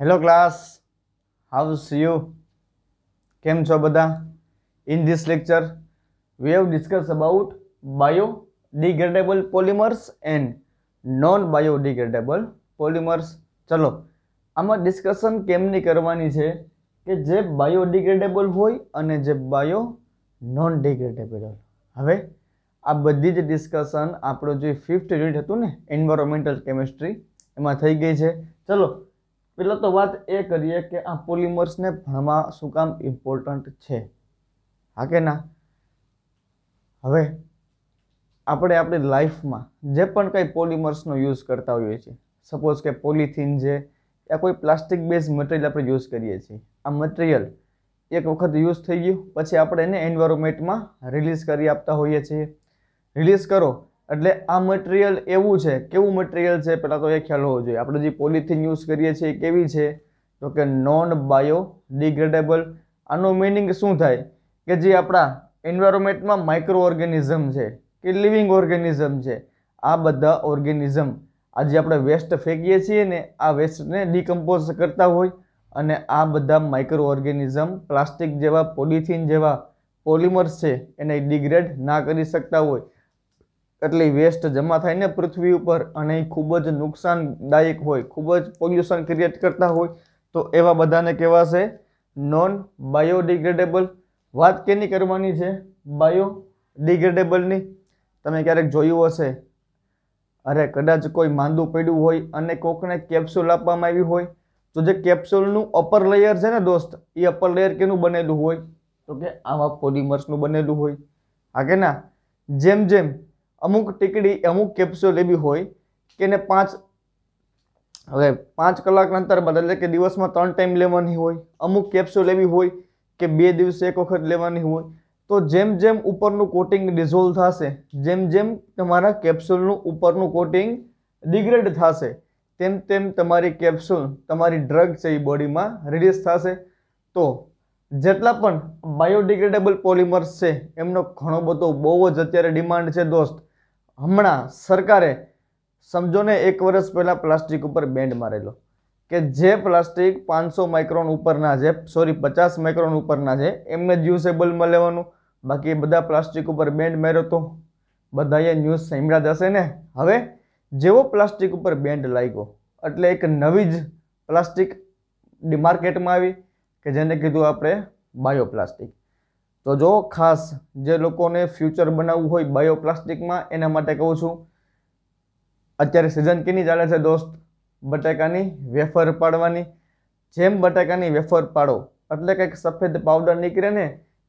Hello class, how's you? કેમ છો બધા? In this lecture, we have discussed about biodegradable polymers and non-biodegradable polymers. ચલો આમાં discussion કેમની કરવાની છે કે જે બાયોડિગ્રેડેબલ હોય અને જે બાયો નોન ડિગ્રેડેબલ હોય. હવે આ બધી જ ડિસ્કશન આપણું જે 5th યુનિટ હતું ને એન્વાયરમેન્ટલ કેમિસ્ટ્રી એમાં થઈ ગઈ છે. ચલો પહેલાં તો વાત એ કરીએ કે આ પોલિમર્સને ભણવા શું કામ ઇમ્પોર્ટન્ટ છે, હા કે ના? હવે આપણે આપણી લાઈફમાં જે પણ કંઈ પોલિમર્સનો યુઝ કરતા હોઈએ છીએ, સપોઝ કે પોલિથીન છે યા કોઈ પ્લાસ્ટિક બેઝ મટીરિયલ આપણે યુઝ કરીએ છીએ. આ મટીરિયલ એક વખત યુઝ થઈ ગયું પછી આપણે એને એન્વાયરમેન્ટમાં રિલીઝ કરી આપતા હોઈએ છીએ. રિલીઝ કરો એટલે આ મટીરિયલ એવું છે, કેવું મટીરિયલ છે પહેલાં તો એ ખ્યાલ હોવો જોઈએ. આપણે જે પોલિથીન યુઝ કરીએ છીએ કેવી છે તો કે નોન બાયોડિગ્રેડેબલ. આનું મિનિંગ શું થાય કે જે આપણા એન્વાયરમેન્ટમાં માઇક્રો ઓર્ગેનિઝમ છે કે લિવિંગ ઓર્ગેનિઝમ છે, આ બધા ઓર્ગેનિઝમ આજે આપણે વેસ્ટ ફેંકીએ છીએ ને આ વેસ્ટને ડિકમ્પોઝ કરતા હોય અને આ બધા માઇક્રો ઓર્ગેનિઝમ પ્લાસ્ટિક જેવા પોલિથીન જેવા પોલિમર્સ છે એને ડિગ્રેડ ના કરી શકતા હોય એટલે વેસ્ટ જમા થાય ને પૃથ્વી ઉપર અને એ ખૂબ જ નુકસાનદાયક હોય, ખૂબ જ પોલ્યુશન ક્રિએટ કરતા હોય તો એવા બધાને કહેવાશે નોન બાયોડિગ્રેડેબલ. વાત કેની કરવાની છે? બાયોડિગ્રેડેબલની. તમે ક્યારેક જોયું હશે, અરે કદાચ કોઈ માંદું પડ્યું હોય અને કોકને કેપ્સ્યુલ આપવામાં આવી હોય તો જે કેપ્સ્યુલનું અપર લેયર છે ને દોસ્ત, એ અપર લેયર કેનું બનેલું હોય તો કે આવા પોલિમર્સનું બનેલું હોય, હા કે ના? જેમ જેમ અમુક ટીકડી અમુક કેપ્સ્યુલ એવી હોય કે એને 5 કલાકના અંતર બાદ એટલે કે દિવસમાં 3 ટાઈમ લેવાની હોય. અમુક કેપ્સ્યુલ એવી હોય કે 2 દિવસે એક વખત લેવાની હોય. તો જેમ જેમ ઉપરનું કોટિંગ ડિઝોલ્વ થશે, જેમ જેમ તમારા કેપ્સ્યુલનું ઉપરનું કોટિંગ ડિગ્રેડ થશે તેમ તેમ તમારી કેપ્સ્યુલ, તમારી ડ્રગ છે એ બોડીમાં રિલીઝ થશે. તો જેટલા પણ બાયોડિગ્રેડેબલ પોલિમર્સ છે એમનો ઘણો બધો બહુ જ અત્યારે ડિમાન્ડ છે દોસ્ત. હમણાં સરકારે સમજો ને 1 વર્ષ પહેલાં પ્લાસ્ટિક ઉપર બેન્ડ મારેલો કે જે પ્લાસ્ટિક 500 માઇક્રોન ઉપરના છે, 50 માઇક્રોન ઉપરના છે એમને જ યુઝેબલમાં લેવાનું. બાકી બધા પ્લાસ્ટિક ઉપર બેન્ડ માર્યો તો બધાએ ન્યૂઝ સાંભળ્યા જ હશે ને. હવે જેવો પ્લાસ્ટિક ઉપર બેન્ડ લાગ્યો એટલે એક નવી જ પ્લાસ્ટિક માર્કેટમાં આવી કે જેને કીધું આપણે બાયોપ્લાસ્ટિક. તો જો ખાસ જે લોકોને ફ્યુચર બનાવવું હોય બાયોપ્લાસ્ટિકમાં એના માટે કહું છું, અત્યારે સિઝન કેની ચાલે છે દોસ્ત? બટાકાની વેફર પાડવાની. જેમ બટાકાની વેફર પાડો એટલે કંઈક સફેદ પાવડર નીકળે ને,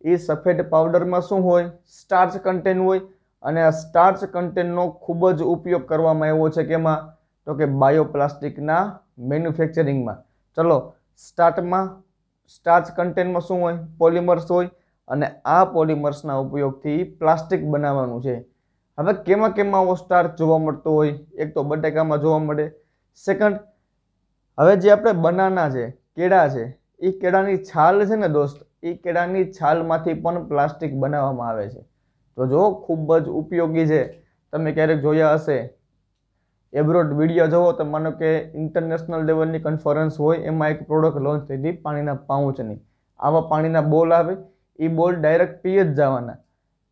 એ સફેદ પાવડરમાં શું હોય? સ્ટાર્ચ કન્ટેન્ટ હોય અને આ સ્ટાર્ચ કન્ટેન્ટનો ખૂબ જ ઉપયોગ કરવામાં આવ્યો છે કેમાં તો કે બાયોપ્લાસ્ટિકના મેન્યુફેક્ચરિંગમાં. ચલો સ્ટાર્ચ કન્ટેન્ટમાં શું હોય? પોલિમર્સ હોય અને આ પોલિમર્સના ઉપયોગથી પ્લાસ્ટિક બનાવવાનું છે. હવે કેમાં કેમાં આવો સ્ટાર્ચ જોવા મળતો હોય? એક તો બટાકામાં જોવા મળે. સેકન્ડ, હવે જે આપણે બનાના છે, કેળા છે, એ કેળાની છાલ છે ને દોસ્ત, એ કેળાની છાલમાંથી પણ પ્લાસ્ટિક બનાવવામાં આવે છે. તો જો ખૂબ જ ઉપયોગી છે. તમે ક્યારેક જોયા હશે, એબ્રોડ વિડીયો જોવો તો માનો કે ઇન્ટરનેશનલ લેવલની કોન્ફરન્સ હોય એમાં એક પ્રોડક્ટ લોન્ચ થઈ હતી પાણીના પાઉચની. આવા પાણીના બોલ આવે, એ બોલ ડાયરેક્ટ પી જ જવાના.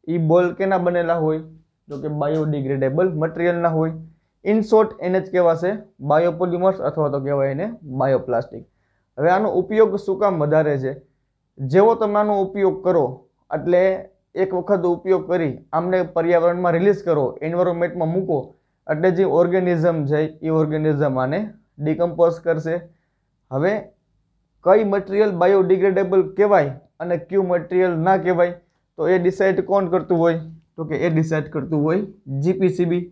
એ બોલ કેના બનેલા હોય તો કે બાયોડિગ્રેડેબલ મટીરિયલના હોય. ઇન શોર્ટ એને જ કહેવાશે બાયોપોલિમર્સ અથવા તો કહેવાય એને બાયોપ્લાસ્ટિક. હવે આનો ઉપયોગ શું કામ વધારે છે? જેવો તમે આનો ઉપયોગ કરો એટલે એક વખત ઉપયોગ કરી આમને પર્યાવરણમાં રિલીઝ કરો, એન્વાયરમેન્ટમાં મૂકો એટલે જે ઓર્ગેનિઝમ છે એ ઓર્ગેનિઝમ આને ડિકમ્પોઝ કરશે. હવે કઈ મટીરિયલ બાયોડિગ્રેડેબલ કહેવાય અને કયું મટીરિયલ ના કહેવાય તો એ ડિસાઇડ કોણ કરતું હોય તો કે એ ડિસાઇડ કરતું હોય GPCB,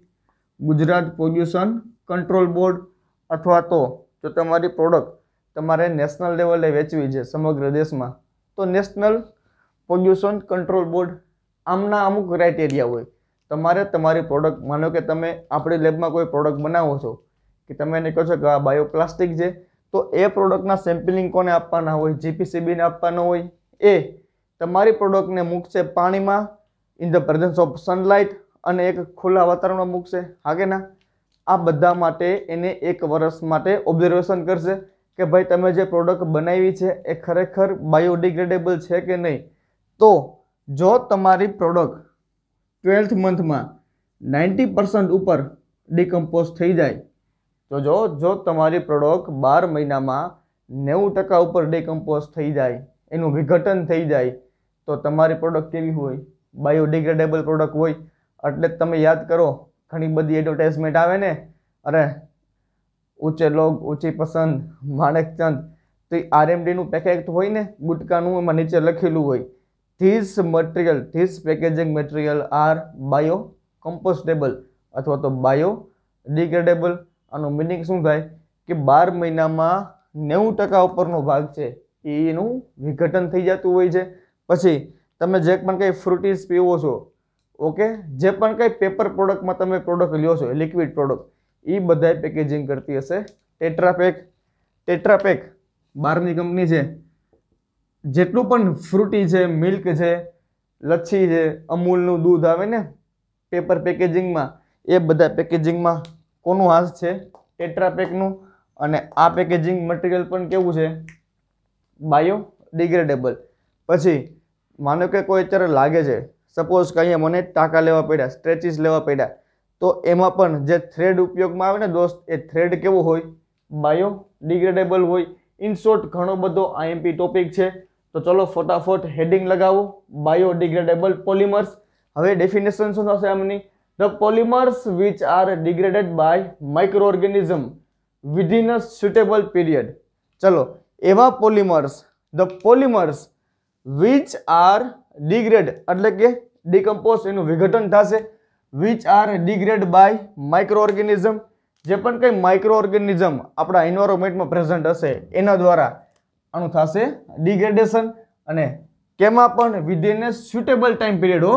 Gujarat pollution control board. અથવા તો જો તમારી પ્રોડક્ટ તમારે નેશનલ લેવલે વેચવી છે સમગ્ર દેશમાં તો નેશનલ પોલ્યુશન કંટ્રોલ બોર્ડ. આમના અમુક ક્રાઇટેરિયા હોય. તમારે તમારી પ્રોડક્ટ, માનો કે તમે આપણી લેબમાં કોઈ પ્રોડક્ટ બનાવો છો કે તમે એને કહો છો કે આ બાયોપ્લાસ્ટિક છે, તો એ પ્રોડક્ટના સેમ્પલિંગ કોને આપવાના હોય? જીપીસીબીને આપવાના હોય. એ તમારી પ્રોડક્ટને મૂકશે પાણીમાં in the presence of sunlight અને એક ખુલ્લા વાતાવરણમાં મૂકશે, હા કે ના? આ બધા માટે એને 1 વર્ષ માટે ઓબ્ઝર્વેશન કરશે કે ભાઈ તમે જે પ્રોડક્ટ બનાવી છે એ ખરેખર બાયોડિગ્રેડેબલ છે કે નહીં. તો જો તમારી પ્રોડક્ટ 12th મંથમાં 90% ઉપર ડિકમ્પોઝ થઈ જાય, તો જો તમારી પ્રોડક્ટ 12 મહિનામાં 90% ઉપર ડિકમ્પોઝ થઈ જાય, એનું વિઘટન થઈ જાય, તો તમારી પ્રોડક્ટ કેવી હોય? બાયોડિગ્રેડેબલ પ્રોડક્ટ હોય. એટલે તમે યાદ કરો, ઘણી બધી એડવર્ટાઇઝમેન્ટ આવે ને, અરે ઊંચે લોગ ઊંચી પસંદ માણેકચંદ, તો એ RMDનું પેકેટ હોય ને ગુટકાનું, એમાં નીચે લખેલું હોય this packaging material are bio compostable અથવા તો બાયોડિગ્રેડેબલ. આનું મિનિંગ શું થાય કે 12 મહિનામાં 90% ઉપરનો ભાગ છે એનું વિઘટન થઈ જતું હોય છે. પછી તમે જે પણ કંઈ ફ્રૂટીસ પીવો છો, ઓકે, જે પણ કંઈ પેપર પ્રોડક્ટમાં તમે પ્રોડક્ટ લ્યો છો, લિક્વિડ પ્રોડક્ટ, એ બધાય પેકેજિંગ કરતી હશે ટેટ્રાપેક બહારની કંપની છે. જેટલું પણ ફ્રૂટી છે, મિલ્ક છે, લચ્છી છે, અમૂલનું દૂધ આવે ને પેપર પેકેજિંગમાં, એ બધા પેકેજિંગમાં કોનું હાથ છે? ટેટ્રાપેકનું. અને આ પેકેજિંગ મટીરિયલ પણ કેવું છે? બાયોડિગ્રેડેબલ. પછી માનો કે કોઈ અત્યારે લાગે છે, સપોઝ કે અહીંયા મને ટાંકા લેવા પડ્યા, સ્ટ્રેચીસ લેવા પડ્યા, તો એમાં પણ જે થ્રેડ ઉપયોગમાં આવે ને દોસ્ત, એ થ્રેડ કેવો હોય? બાયોડિગ્રેડેબલ હોય. ઇન શોર્ટ ઘણો બધો IMP ટોપિક છે, તો ચલો ફટાફટ હેડિંગ લગાવો, બાયોડિગ્રેડેબલ પોલિમર્સ. હવે ડેફિનેશન શું થશે આમની? The polymers which are degraded by micro organism within a suitable period. ચલો, એવા polymers, the polymers which are degrade એટલે કે ડિકમ્પોઝ, એનું વિઘટન થશે, which are degrade by micro organism, જે પણ કંઈ માઇક્રો ઓર્ગેનિઝમ આપણા એન્વાયરમેન્ટમાં પ્રેઝન્ટ હશે એના દ્વારા આનું થશે ડિગ્રેડેશન. અને કેમાં પણ within a suitable time period.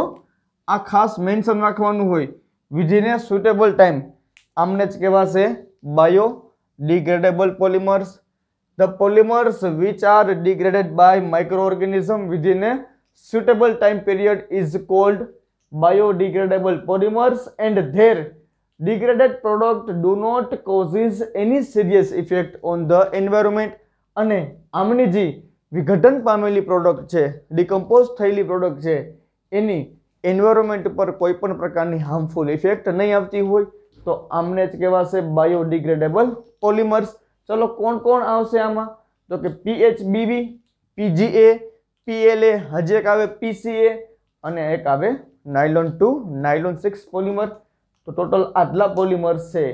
આ ખાસ મેન્શન રાખવાનું હોય, વિધિન એ સુટેબલ ટાઈમ. આમને જ કહેવાશે biodegradable polymers. The polymers which are degraded by micro organism within a suitable time period is called biodegradable polymers, and their degraded product do not causes any serious effect on the environment. અને આમની જે વિઘટન પામેલી product છે, decompose થયેલી product છે, એની environment પર કોઈ પણ પ્રકારની હાર્મફુલ ઇફેક્ટ નહીં આવતી હોય, તો આમને જ કહેવાશે બાયોડિગ્રેડેબલ પોલિમર્સ. ચલો કોણ કોણ આવશે આમાં? તો કે PHBV, PGA, PLA, હજી એક આવે PCA, અને એક આવે નાયલોન 2, નાયલોન 6 પોલિમર. તો ટોટલ આટલા પોલિમર્સ છે,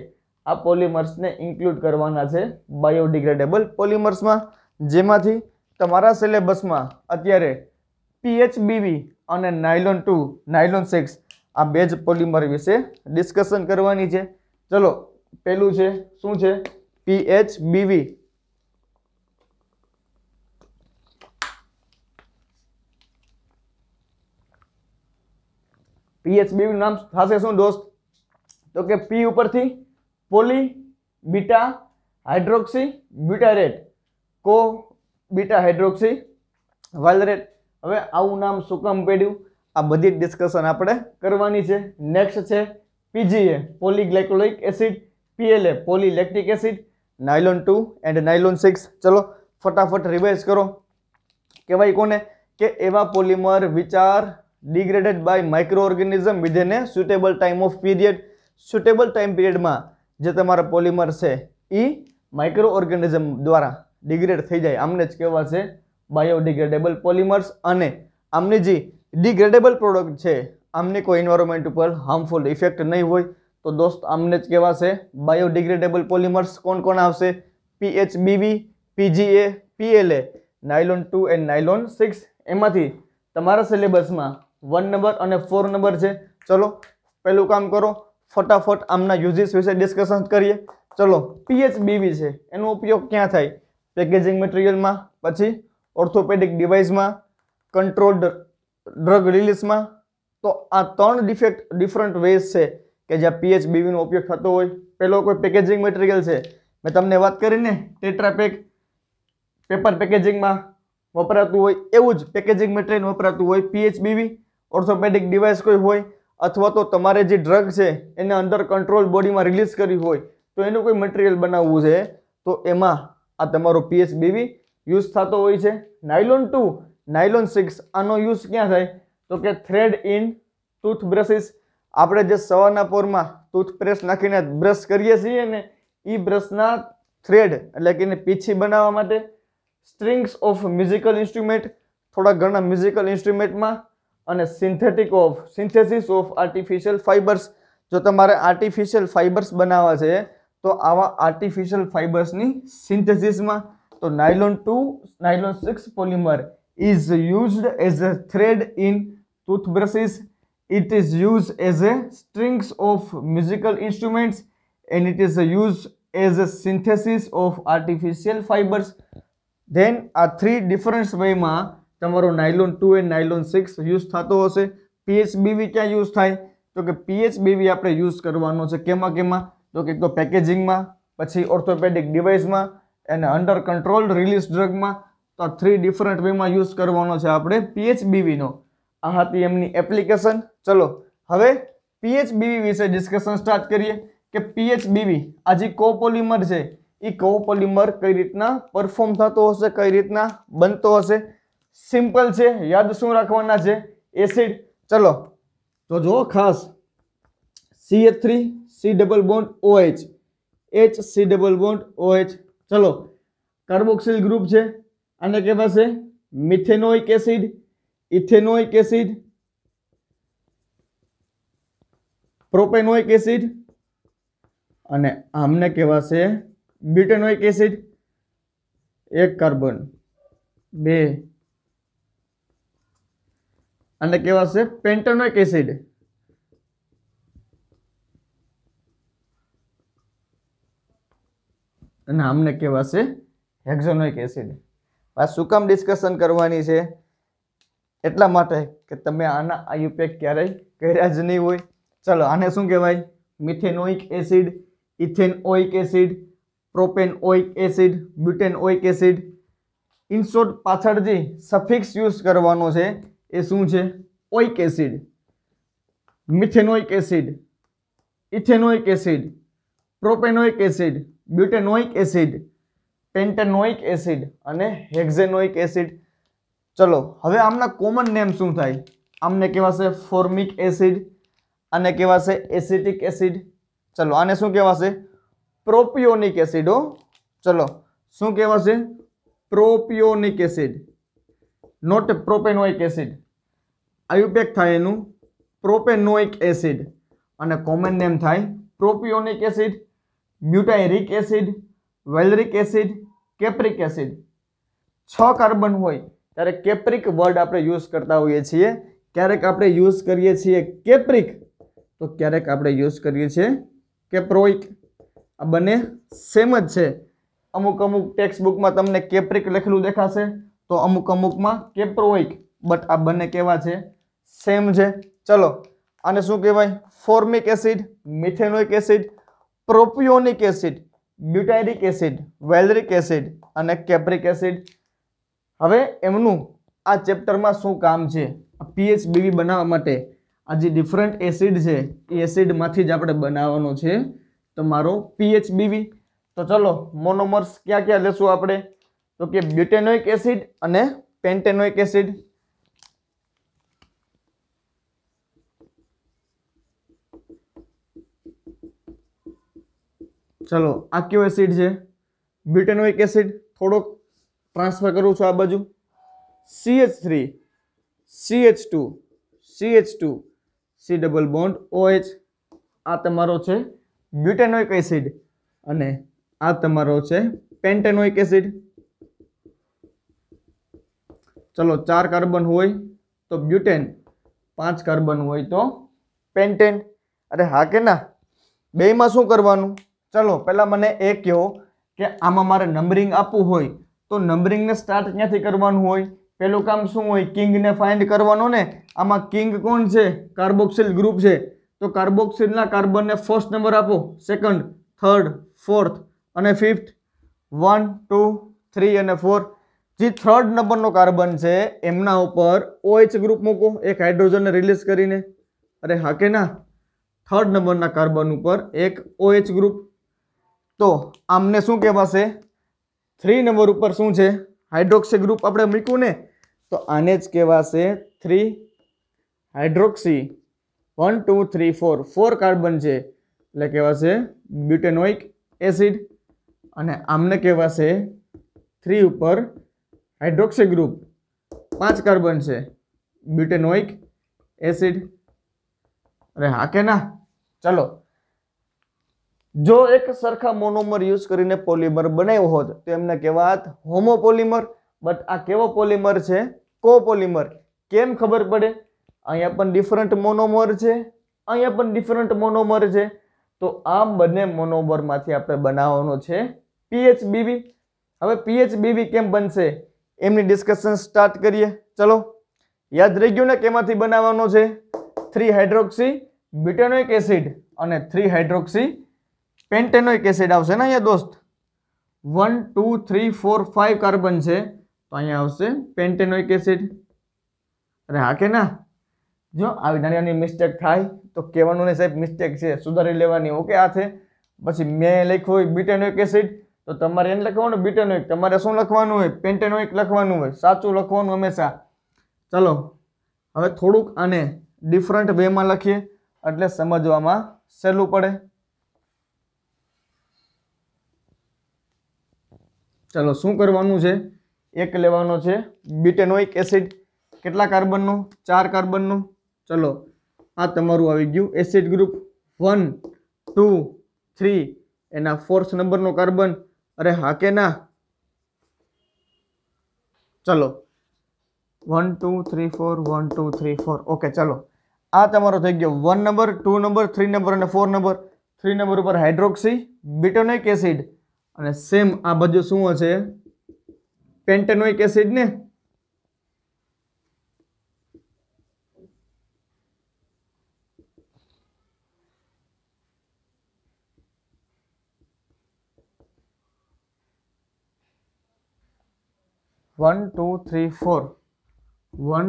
આ પોલિમર્સને ઇન્ક્લુડ કરવાના છે બાયોડિગ્રેડેબલ પોલિમર્સમાં, જેમાંથી તમારા સિલેબસમાં અત્યારે PHBV અને નાયલોન 2, નાયલોન 6 આ બે જ પોલિમર વિશે ડિસ્કશન કરવાની છે. ચલો, પહેલું છે શું છે? PHBV. PHBV નું નામ થશે શું દોસ્ત? તો કે P ઉપરથી પોલી બીટા હાઇડ્રોક્સી બ્યુટારેટ, કો બીટા હાઇડ્રોક્સી વાલ્રેટ. હવે આવું નામ શું કામ પડ્યું? આ બધી ડિસ્કશન આપણે કરવાની છે. નેક્સ્ટ છે PGA, polyglycolic acid, PLA, polylactic acid, nylon 2 and nylon 6. ચલો ફટાફટ રિવાઇઝ કરો. કહેવાય કોને? કે એવા polymer which are degraded by micro organism within a suitable time of period. Suitable time પીરિયડમાં જે તમારા પોલિમર છે એ માઇક્રો ઓર્ગેનિઝમ દ્વારા ડિગ્રેડ થઈ જાય, આમને જ કહેવાશે બાયોડિગ્રેડેબલ પોલિમર્સ. અને આમની જે ડિગ્રેડેબલ પ્રોડક્ટ છે, આમની કોઈ એન્વાયરમેન્ટ ઉપર હાર્મફુલ ઇફેક્ટ નહીં હોય, તો દોસ્ત આમને જ કહેવાશે બાયોડિગ્રેડેબલ પોલિમર્સ. કોણ કોણ આવશે? PHBV, PGA, PLA, nylon 2 and nylon 6. એમાંથી તમારા સિલેબસમાં 1 નંબર અને 4 નંબર છે. ચલો પહેલું કામ કરો, ફટાફટ આમના યુઝિસ વિશે ડિસ્કશન કરીએ. ચલો, PHBV છે, એનો ઉપયોગ ક્યાં થાય? પેકેજિંગ મટીરિયલમાં, પછી ઓર્થોપેડિક ડિવાઇસમાં, કંટ્રોલ્ડ ડ્રગ રિલીઝમાં. તો આ 3 ડિફરન્ટ વેઝ છે કે જ્યાં PHBV નો ઉપયોગ થતો હોય. પહેલો કોઈ પેકેજિંગ મટીરિયલ છે, મેં તમને વાત કરીને ટેટ્રાપેક પેપર પેકેજિંગમાં વપરાતું હોય, એવું જ પેકેજિંગ મટીરિયલ વપરાતું હોય PHBV. ઓર્થોપેડિક ડિવાઇસ કોઈ હોય, અથવા તો તમારે જે ડ્રગ છે એને અંદર કંટ્રોલ બોડીમાં રિલીઝ કરી હોય, તો એનું કોઈ મટીરિયલ બનાવવું છે, તો એમાં આ તમારો PHBV યુઝ થતો હોય છે. નાયલોન 2, નાયલોન 6 આનો યુઝ ક્યાં થાય તો કે થ્રેડ ઇન ટૂથબ્રશિસ. આપણે જે સવારના પોરમાં ટૂથપેસ્ટ નાખીને બ્રશ કરીએ છીએ ને એ બ્રશના થ્રેડ એટલે કે એને પીછી બનાવવા માટે, સ્ટ્રિંગ્સ ઓફ મ્યુઝિકલ ઇન્સ્ટ્રુમેન્ટ થોડા ઘણા મ્યુઝિકલ ઇન્સ્ટ્રુમેન્ટમાં, અને સિન્થેસિસ ઓફ આર્ટિફિશિયલ ફાઇબર્સ. જો તમારે આર્ટિફિશિયલ ફાઇબર્સ બનાવવા છે તો આવા આર્ટિફિશિયલ ફાઇબર્સની સિન્થેસિસમાં તો nylon 2 nylon 6 polymer is used as a thread in toothbrushes. It is used as a strings of musical instruments and it is used as a synthesis of artificial fibers. Then આ 3 different વેમાં તમારો nylon 2 અને nylon 6 use થતો હશે. PHBV ક્યાં use થાય તો કે PHBV આપણે યુઝ કરવાનો છે કેમાં તો કે પેકેજિંગમાં, પછી ઓર્થોપેડિક ડિવાઇસમાં અને અંડર કંટ્રોલ્ડ રિલીઝ ડ્રગમાં. તો 3 ડિફરન્ટ વેમાં યુઝ કરવાનો છે આપણે PHBV નો. આ હતી એમની એપ્લિકેશન. ચલો હવે PHBV વિશે ડિસ્કશન સ્ટાર્ટ કરીએ કે PHBV આ જે કોપોલિમર છે એ કોપોલિમર કઈ રીતના પરફોર્મ થતો હશે, કઈ રીતના બનતો હશે. સિમ્પલ છે, યાદ શું રાખવાના છે એસિડ. ચલો તો જો ખાસ CH3 C double bond OH H C double bond OH. ચલો કાર્બોક્સિલ ગ્રુપ છે, આને કહેવાશે methanoic acid, ethanoic acid, propanoic acid અને આમને કહેવાશે બ્યુટેનોઇક એસિડ. એક કાર્બન 2 આને કહેવાશે પેન્ટેનોઇક એસિડ. અને આમને કહેવાશે હેક્ઝોનોઇક એસિડ. આ શું કામ ડિસ્કશન કરવાની છે એટલા માટે કે તમે આના આયુપેક ક્યારેય કર્યા જ નહીં હોય. ચલો આને શું કહેવાય methanoic acid, ethanoic acid, propanoic acid, butanoic acid. In short પાછળ જે સફિક્સ યુઝ કરવાનો છે એ શું છે oic acid, methanoic acid, ethanoic acid, propanoic acid, butanoic acid, pentanoic acid અને હેક્ઝેનોઇક એસિડ. ચલો હવે આમના કોમન નેમ શું થાય? આમને કહેવાશે ફોર્મિક એસિડ, આને કહેવાશે એસિટિક એસિડ. ચલો આને શું કહેવાશે પ્રોપિયોનિક એસિડ. ચલો શું કહેવાશે propionic acid, not propanoic acid. IUPAC થાય એનું પ્રોપેનોઇક એસિડ અને કોમન નેમ થાય propionic acid, butyric acid, valeric acid, capric acid. 6 carbon હોય ત્યારે કેપ્રિક વર્ડ આપણે યુઝ કરતા હોઈએ છીએ. ક્યારેક આપણે યુઝ કરીએ છીએ કેપ્રિક તો ક્યારેક આપણે યુઝ કરીએ છીએ કેપ્રોઇક. આ બંને સેમ જ છે. અમુક ટેક્સ્ટ બુકમાં તમને કેપ્રિક લખેલું દેખાશે તો અમુકમાં કેપ્રોઇક, બટ આ બંને કેવા છે સેમ છે. ચલો આને શું કહેવાય formic acid, methanoic acid, propionic acid, butyric acid, valeric acid અને કેપ્રિક એસિડ. હવે એમનું આ ચેપ્ટરમાં શું કામ છે? PHBV બનાવવા માટે આ જે ડિફરન્ટ એસિડ છે એ એસિડમાંથી જ આપણે બનાવવાનો છે તમારો PHBV. તો ચલો મોનોમર્સ ક્યાં ક્યાં લેશું આપણે તો કે બ્યુટેનોઇક એસિડ અને પેન્ટેનોઇક એસિડ. ચલો આ કયો એસિડ છે બ્યુટેનોઇક એસિડ. થોડોક ટ્રાન્સફર કરું છું આ બાજુ. CH3 CH2 CH2 C double bond OH. આ તમારો છે બ્યુટેનોઇક એસિડ અને આ તમારો છે પેન્ટેનોઇક એસિડ. ચલો 4 કાર્બન હોય તો બ્યુટેન, 5 કાર્બન હોય તો પેન્ટેન. અરે હા કે ના? બેયમાં શું કરવાનું? ચલો પહેલા મને એ કહો કે આમાં મારે નંબરિંગ આપવું હોય તો નંબરિંગને સ્ટાર્ટ ક્યાંથી કરવાનું હોય? પહેલું કામ શું હોય? કિંગને ફાઇન્ડ કરવાનો ને. આમાં કિંગ કોણ છે? કાર્બોક્સિલ ગ્રુપ છે. તો કાર્બોક્સિલના કાર્બનને ફર્સ્ટ નંબર આપો, સેકન્ડ, થર્ડ, ફોર્થ અને ફિફ્થ. 1 2 3 અને 4. જે થર્ડ નંબરનો કાર્બન છે એમના ઉપર OH ગ્રુપ મૂકો એક હાઇડ્રોજનને રિલીઝ કરીને. અરે હા કે ના? થર્ડ નંબરના કાર્બન ઉપર એક OH ગ્રુપ. તો આમને શું કહેવાશે 3 નંબર ઉપર શું છે? હાઇડ્રોક્સી ગ્રુપ આપણે મૂક્યું ને, તો આને જ કહેવાશે 3 હાઇડ્રોક્સી. 1 2 3 4 4 કાર્બન છે એટલે કહેવાશે બ્યુટેનોઇક એસિડ. અને આમને કહેવાશે 3 ઉપર હાઇડ્રોક્સી ગ્રુપ, 5 કાર્બન છે, બ્યુટેનોઇક એસિડ. અરે હા કે ના? ચલો, જો એક સરખા મોનોમર યુઝ કરીને પોલિમર બનાવ્યો હોત તો એમને કહેવાત હોમોપોલિમર. બટ આ કેવો પોલિમર છે? કોપોલિમર. કેમ ખબર પડે? અહીંયા પણ ડિફરન્ટ મોનોમર છે, અહીંયા પણ ડિફરન્ટ મોનોમર છે, તો આમ બંને મોનોમરમાંથી આપણે બનાવવાનો છે PHBV. હવે PHBV કેમ બનશે એમની ડિસ્કશન સ્ટાર્ટ કરીએ. ચલો, યાદ રહી ગયું ને કેમાંથી બનાવવાનો છે? 3 હાઇડ્રોક્સી બ્યુટેનોઇક એસિડ અને 3 હાઇડ્રોક્સી પેન્ટેનોઇક એસિડ આવશે ને અહીંયા દોસ્ત. 1 2 3 4 5 કાર્બન છે તો અહીંયા આવશે પેન્ટેનોઇક એસિડ. અરે હા કે ના? જો આવી નાની નાની મિસ્ટેક થાય તો કહેવાનું નહીં સાહેબ મિસ્ટેક છે, સુધારી લેવાની. ઓકે, આ છે. પછી મેં લખ્યું હોય બ્યુટેનોઇક એસિડ તો તમારે એને લખવાનું બ્યુટેનોઇક, તમારે શું લખવાનું હોય? પેન્ટેનોઇક લખવાનું હોય. સાચું લખવાનું હંમેશા. ચલો, હવે થોડુંક આને ડિફરન્ટ વેમાં લખીએ એટલે સમજવામાં સહેલું પડે. ચલો, શું કરવાનું છે? એક લેવાનો છે બ્યુટેનોઇક એસિડ. કેટલા કાર્બનનું? 4 કાર્બનનું. ચલો, આ તમારું આવી ગયું એસિડ ગ્રુપ 1 2 3, એના 4th નંબરનો કાર્બન. અરે હા કે ના? ચલો, 1 2 3 4 1 2 3 4. ઓકે, ચલો, આ તમારો થઈ ગયો 1 નંબર 2 નંબર 3 નંબર અને 4 નંબર. 3 નંબર ઉપર હાઇડ્રોક્સી બ્યુટેનોઇક એસિડ અને સેમ આ બધું શું હશે? પેન્ટેનોઇક એસિડ ને. One two three four 1.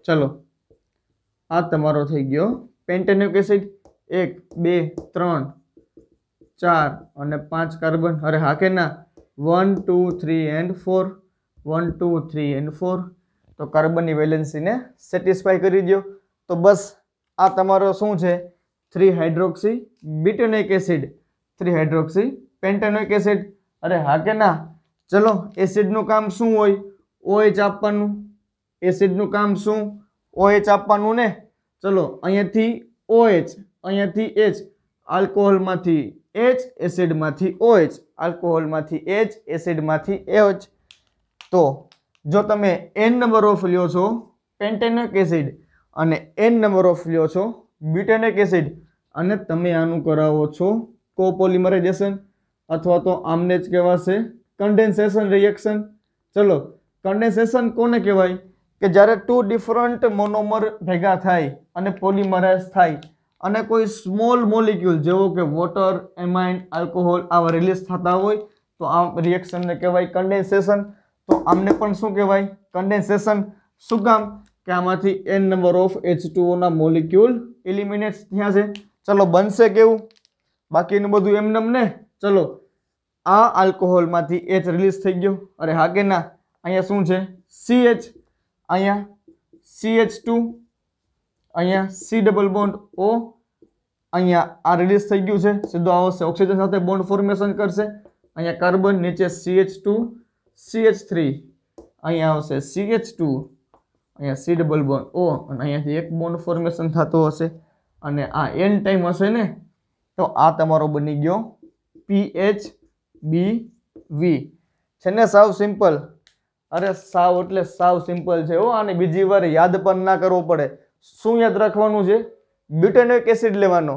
ચલો, આ તમારો થઈ ગયો પેન્ટેનોઇક એસિડ. 1 2 3 4 અને 5 કાર્બન. અરે હા કે ના? 1 2 3 and 4. 1 2 3 and 4. તો કાર્બનની વેલેન્સીને સેટિસ્ફાઈ કરી દો. તો બસ આ તમારો શું છે? 3 hydroxy butanoic acid, 3 hydroxy pentanoic acid. અરે હા કે ના? ચલો, એસિડનું કામ શું હોય? OH આપવાનું. એસિડનું કામ શું? OH આપવાનું ને. ચલો, અહીંયાથી OH, અહીંયાથી H, આલ્કોહોલમાંથી H, એસિડમાંથી OH, આલ્કોહોલમાંથી H, એસિડમાંથી OH. તો જો તમે n નંબર ઓફ લ્યો છો પેન્ટેનોઇક એસિડ અને n નંબર ઓફ લ્યો છો બ્યુટેનોઇક એસિડ અને તમે આનું કરાવો છો કોપોલિમરાઇઝેશન અથવા તો આમને જ કહેવાશે કન્ડેન્સેશન રિએક્શન. ચલો, કન્ડેન્સેશન કોને કહેવાય? કે જ્યારે 2 ડિફરન્ટ મોનોમર ભેગા થાય અને પોલિમરાઇઝ થાય અને કોઈ સ્મોલ મોલિક્યુલ જેવો કે વોટર, એમાઇન, આલ્કોહોલ આવા રિલીઝ થતા હોય તો આ રિએક્શનને કહેવાય કન્ડેન્સેશન. તો આમને પણ શું કહેવાય? કન્ડેન્સેશન. શું કામ? કે આમાંથી n નંબર ઓફ H2O ના મોલિક્યુલ એલિમિનેટ થયા છે. ચલો, બનશે કેવું? બાકીનું બધું એમનેમ ને. ચલો, આ આલ્કોહોલમાંથી H રિલીઝ થઈ ગયો. અરે હા કે ના? અહીંયા શું છે? CH, અહીંયા CH2, અહીંયા C ડબલ બોન્ડ O, અહીંયા આ રિલીઝ થઈ ગયું છે. સીધો આવશે ઓક્સિજન સાથે બોન્ડ ફોર્મેશન કરશે. અહીંયા કાર્બન, નીચે CH2 CH3, અહીંયા આવશે CH2, અહીંયા C ડબલ બોન્ડ O અને અહીંયાથી એક બોન્ડ ફોર્મેશન થતો હશે અને આ n ટાઈમ હશે ને. તો આ તમારો બની ગયો PHBV. છે ને? સાવ સિમ્પલ. અરે સાવ એટલે સાવ સિમ્પલ છે હો. આને બીજી વાર યાદ પણ ના કરવો પડે. શું યાદ રાખવાનું છે? બ્યુટેનોઇક એસિડ લેવાનો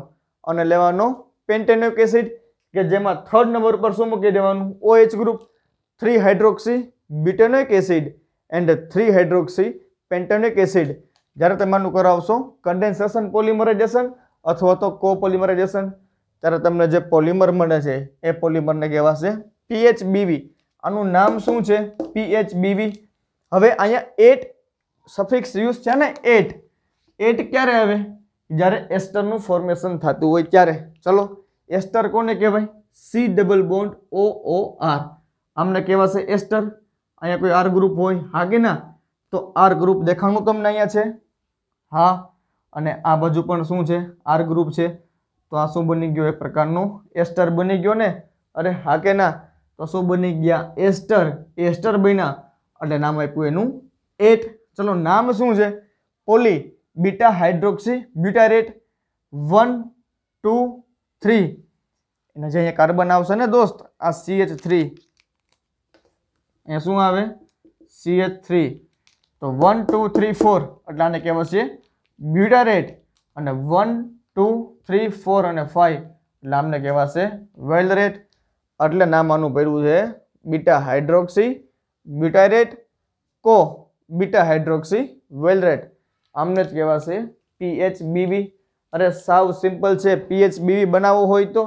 અને લેવાનો પેન્ટેનોઇક એસિડ કે જેમાં 3rd નંબર પર શું મૂકી દેવાનું? OH group. 3 hydroxy butanoic acid and 3 hydroxy pentanoic acid. જ્યારે તમે આનું કરાવશો કન્ડેન્સેશન પોલિમરાઇઝેશન અથવા તો કોપોલિમરાઇઝેશન ત્યારે તમને જે પોલિમર મળે છે એ પોલિમરને કહેવાશે PHBV. આનું નામ શું છે? PHBV. હવે અહીંયા 8 સફિક્સ યુઝ છે ને. 8 ક્યારે આવે? જ્યારે એસ્ટરનું ફોર્મેશન થતું હોય ત્યારે. ચલો, એસ્ટર કોને કહેવાય? C ડબલ બોન્ડ OOR આમને કહેવાશે એસ્ટર. અહીંયા કોઈ R ગ્રુપ હોય હા કે ના, તો R ગ્રુપ દેખાણું તમને અહીંયા છે હા, અને આ બાજુ પણ શું છે R ગ્રુપ છે, તો આ શું બની ગયો એક પ્રકારનો એસ્ટર બની ગયો ને. અરે હા કે ના, તો શું બની ગયા એસ્ટર. એસ્ટર બન્યા એટલે નામ આપ્યું એનું 8. ચલો નામ શું છે પોલી બીટા હાઇડ્રોક્સી બ્યુટારેટ 1 2 3. એને જે અહીંયા કાર્બન આવશે ને દોસ્ત આ CH3, અહીંયા શું આવે CH3, તો 1 2 3 4 એટલે આને કહેવાશે બ્યુટારેટ, અને 1 2 3 4 અને 5 એટલે આમને કહેવાશે વેલ્ડરેટ. એટલે નામ આનું પડ્યું છે બીટા હાઇડ્રોક્સી બ્યુટારેટ કો બીટા હાઇડ્રોક્સી વેલ્ડરેટ. આમને જ કહેવાશે PHBB. અરે સાવ સિમ્પલ છે. PHBB બનાવવો હોય તો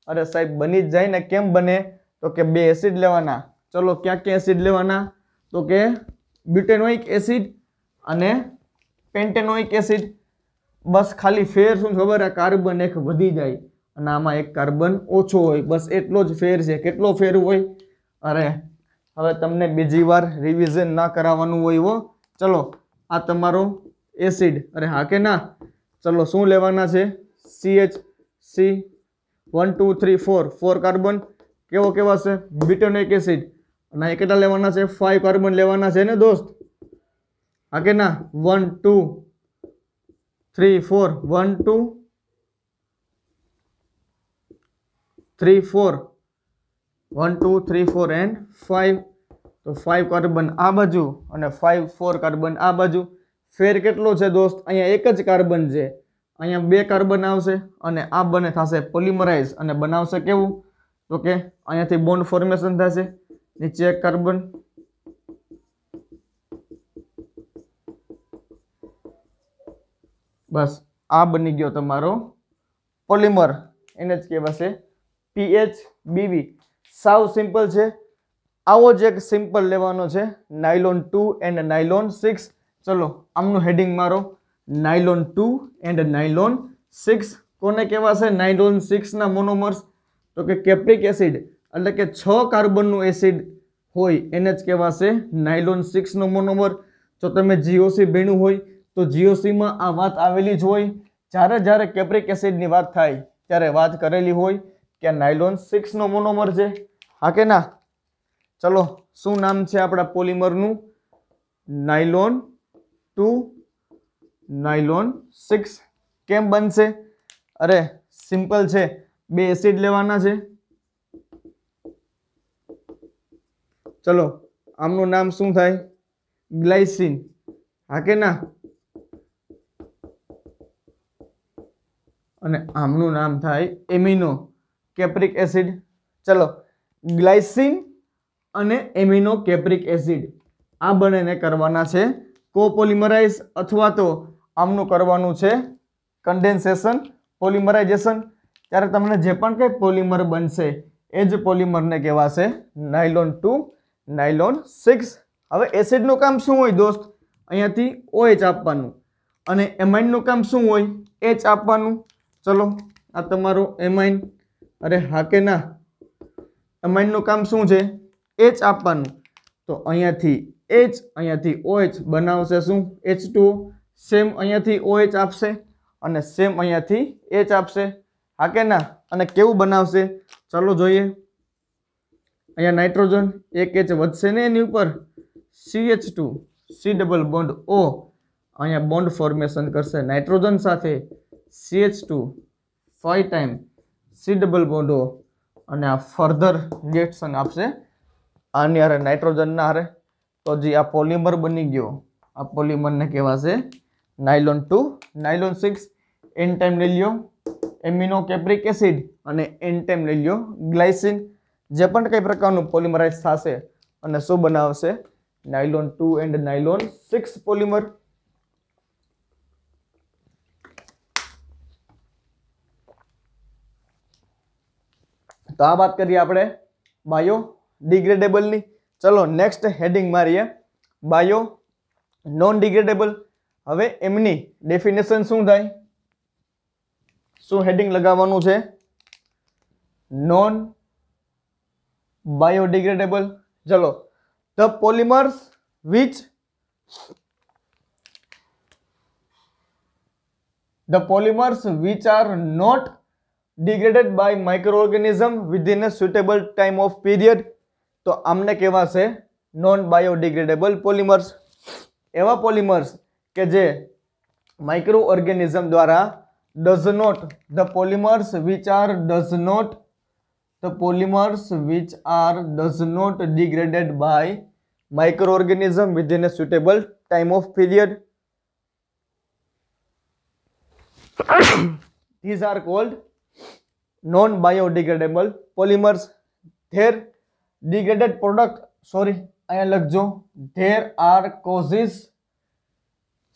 અરે સાહેબ બની જ જાય ને. કેમ બને તો કે બે એસિડ લેવાના. ચલો ક્યાં ક્યાં એસિડ લેવાના, તો કે બ્યુટેનોઇક એસિડ અને પેન્ટેનોઇક એસિડ. બસ ખાલી ફેર શું ખબર, આ કાર્બન એક વધી જાય અને આમાં એક કાર્બન ઓછો હોય, બસ એટલો જ ફેર છે. કેટલો ફેર હોય, અરે હવે તમને બીજી વાર રિવિઝન ના કરાવવાનું હોય હો. ચલો આ તમારો એસિડ, અરે હા કે ના, ચલો શું લેવાના છે CHC 1 2 3 4 4 કાર્બન કેવો કેવા છે બ્યુટેનોઇક એસિડ, અને એ કેટલા લેવાના છે 5 કાર્બન લેવાના છે ને દોસ્ત, હા કે ના. 1 2 3 4 1 2 3 4 1 2 3 4 and 5. તો 5 કાર્બન આ બાજુ અને 4 કાર્બન આ બાજુ. ફેર કેટલો છે દોસ્ત, અહીંયા એક જ કાર્બન છે, અહીંયા 2 કાર્બન આવશે અને આ બને થશે પોલિમરાઇઝ અને બનાવશે કેવું, તો કે અહીંયાથી બોન્ડ ફોર્મેશન થશે, નીચે એક કાર્બન, બસ આ બની ગયો તમારો પોલિમર. એને જ કહેવાશે PHBB. સાવ સિમ્પલ છે. આવો જ એક સિમ્પલ લેવાનો છે નાયલોન 2 એન્ડ નાયલોન 6. ચલો આમનું હેડિંગ મારો નાયલોન 2 એન્ડ નાયલોન 6. કોને કહેવાશે નાયલોન 6 ના મોનોમર્સ, તો કે કેપ્રિક એસિડ, એટલે કે 6 કાર્બનનું એસિડ હોય એને જ કહેવાશે નાયલોન 6 નો મોનોમર. જો તમે GOC ભણ્યું હોય તો GOC માં આ વાત આવેલી જ હોય. જ્યારે જ્યારે કેપ્રિક એસિડની વાત થાય ત્યારે વાત કરેલી હોય કે નાયલોન 6 નો મોનોમર છે, હા કે ના. ચલો શું નામ છે આપણા પોલિમરનું, નાયલોન 2 નાયલોન 6. કેમ બનશે, અરે સિમ્પલ છે, 2 એસિડ લેવાના છે. ચલો આમનું નામ શું થાય ગ્લાયસિન, હા કે ના, અને આમનું નામ થાય એમિનો કેપ્રિક એસિડ. ચલો ગ્લાયસિન અને એમિનો કેપ્રિક એસિડ આ બંનેને કરવાના છે કોપોલિમરાઇઝ, અથવા તો આમનું કરવાનું છે કન્ડેન્સેશન પોલિમરાઇઝેશન. ત્યારે તમને જે પણ કંઈ પોલિમર બનશે એ જ પોલિમરને કહેવાશે નાયલોન 2 નાયલોન 6. હવે એસિડનું કામ શું હોય દોસ્ત, અહીંયાથી OH આપવાનું, અને એમાઇનનું કામ શું હોય H આપવાનું. ચલો આ તમારો એમાઇન, અરે હા કે ના, એમાઇનનું કામ શું છે H આપવાનું. તો અહીંયાથી H અહીંયાથી OH બનાવશે શું H2O. સેમ અહીંયાથી OH આપશે અને સેમ અહીંયાથી H આપશે, હા કે ના. અને કેવું બનાવશે ચાલો જોઈએ. અહીંયા નાઇટ્રોજન એક H વધશે ને એની ઉપર, CH2 C double bond O, અહીંયા બોન્ડ ફોર્મેશન કરશે નાઇટ્રોજન સાથે, CH2 5 time C double bond O, અને આ ફર્ધર રિએક્શન આપશે આની હારે નાઇટ્રોજન ના હારે. તો જે આ પોલિમર બની ગયો, આ પોલિમરને કહેવાશે નાયલોન 2 નાયલોન 6. એન ટાઈમ લઈ લ્યો એમિનો કેપ્રિક એસિડ અને એન ટાઈમ લઈ લ્યો ગ્લાયસિન. જે પણ કઈ પ્રકારનું પોલિમરાઇઝ થશે અને શું બનાવશે નાયલોન 2 એન્ડ નાયલોન 6 પોલિમર. તો આ વાત કરીએ આપણે બાયો ડિગ્રેડેબલની. ચલો નેક્સ્ટ હેડિંગ મારીએ બાયો નોન ડિગ્રેડેબલ. હવે એમની ડેફિનેશન શું થાય, શું હેડિંગ લગાવવાનું છે, नॉन बायोडिग्रेडेबल. चलो, the polymers which are not degraded by microorganism within a suitable time of period. તો આમને કહેવાશે નોન બાયોડિગ્રેડેબલ પોલિમર્સ. એવા પોલિમર્સ કે જે માઇક્રો ઓર્ગેનિઝમ દ્વારા does not degraded by microorganism within a suitable time of period. These are called non biodegradable polymers. Their degraded product, અહીંયા લખજો, there are causes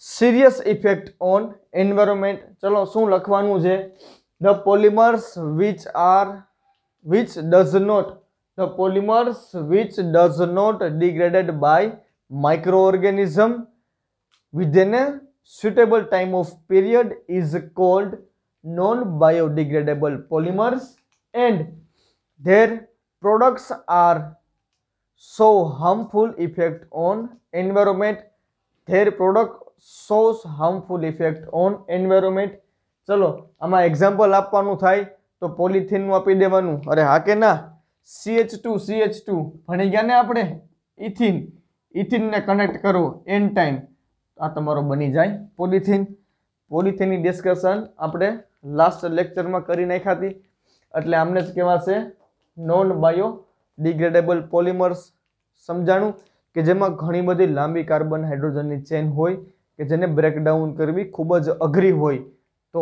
serious effect on environment. ચલો, શું લખવાનું છે? The polymers which does not degraded by microorganism within a suitable time of period is called non biodegradable polymers, and their products are so harmful effect on environment. Their product shows harmful effect on environment. ચલો, આમાં example આપવાનું થાય તો પોલિથીનનું આપી દેવાનું. અરે હા કે ના? CH2 ભણી ગયા ને આપણે? ઇથિનને કનેક્ટ કરો એન ટાઈમ, આ તમારો બની જાય પોલિથીન. પોલિથીનની ડિસ્કશન આપણે લાસ્ટ લેક્ચરમાં કરી નાખાતી, એટલે આમને જ કહેવાશે નોન બાયોડિગ્રેડેબલ પોલિમર્સ. સમજાણું કે જેમાં ઘણી બધી લાંબી કાર્બન હાઇડ્રોજનની ચેન હોય કે જેને બ્રેકડાઉન કરવી ખૂબ જ અઘરી હોય. તો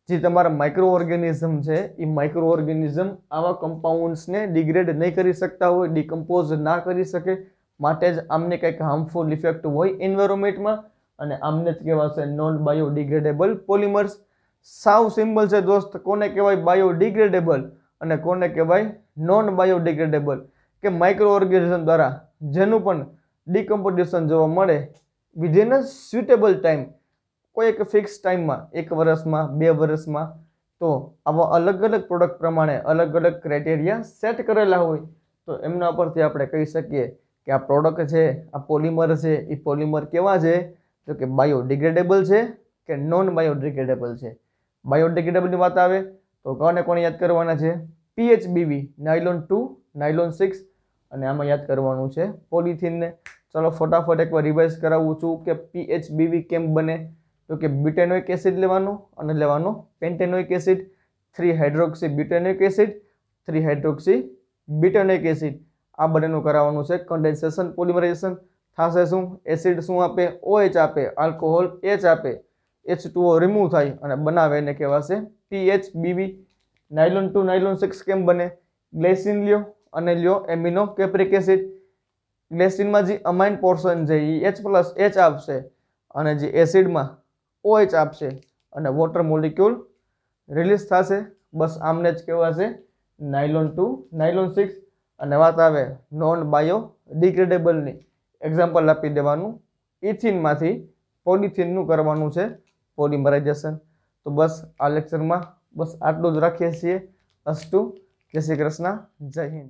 જે તમારા માઇક્રો ઓર્ગેનિઝમ છે એ માઇક્રો ઓર્ગેનિઝમ આવા કમ્પાઉન્ડ્સને ડિગ્રેડ નહીં કરી શકતા હોય, ડિકમ્પોઝ ના કરી શકે, માટે જ આમને કંઈક હાર્મફુલ ઇફેક્ટ હોય એન્વાયરમેન્ટમાં, અને આમને જ કહેવાશે નોન બાયોડિગ્રેડેબલ પોલિમર્સ. સાવ સિમ્પલ છે દોસ્ત, કોને કહેવાય બાયોડિગ્રેડેબલ અને કોને કહેવાય નોન બાયોડિગ્રેડેબલ. કે માઇક્રો ઓર્ગેનિઝમ દ્વારા જેનું પણ ડિકમ્પોઝિશન જોવા મળે વિધિન અ સ્યુટેબલ ટાઈમ, કોઈ એક ફિક્સ ટાઈમમાં, 1 વર્ષમાં, 2 વર્ષમાં, તો આવા અલગ અલગ પ્રોડક્ટ પ્રમાણે અલગ અલગ ક્રાઇટેરિયા સેટ કરેલા હોય, તો એમના પરથી આપણે કહી શકીએ કે આ પ્રોડક્ટ છે, આ પોલિમર છે, એ પોલિમર કેવા છે? તો કે બાયોડિગ્રેડેબલ છે કે નોન બાયોડિગ્રેડેબલ છે. બાયોડિગ્રેડેબલની વાત આવે તો કોને યાદ કરવાના છે? PHBV, નાયલોન 2, નાયલોન 6, અને આમાં યાદ કરવાનું છે પોલિથીનને. ચલો ફટાફટ એકવાર રિવાઇઝ કરાવું છું કે PHBV કેમ બને. તો કે બ્યુટેનોઇક એસિડ લેવાનો અને લેવાનો pentanoic acid, 3 hydroxy butanoic acid, 3 hydroxy butanoic acid, આ બંનેનું કરાવવાનું છે કન્ડેન્સેશન, પોલિમરાઇઝેશન. થશે શું? એસિડ શું આપે? OH આપે, આલ્કોહોલ H આપે, H2O રિમૂવ થાય અને બનાવે એને કહેવાશે PHBV. નાયલોન 2, નાયલોન 6 કેમ બને? ગ્લાયસિન લ્યો અને લ્યો એમિનો કેપ્રિક એસિડ. ગ્લાયસિનમાં જે અમાઇન પોર્શન છે એ H+ આપશે અને જે એસિડમાં OH આપશે અને વોટર મોલિક્યુલ રિલીઝ થશે. બસ આમને જ કહેવાશે નાયલોન 2, નાયલોન 6. અને વાત આવે નોન બાયોડિગ્રેડેબલની, એક્ઝામ્પલ આપી દેવાનું, ઇથિનમાંથી પોલિથીનનું કરવાનું છે પોલિમરાઇઝેશન. તો બસ આ લેક્ચરમાં બસ આટલું જ રાખીએ છીએ. અસ્તુ, જય શ્રી કૃષ્ણ, જય હિન્દ.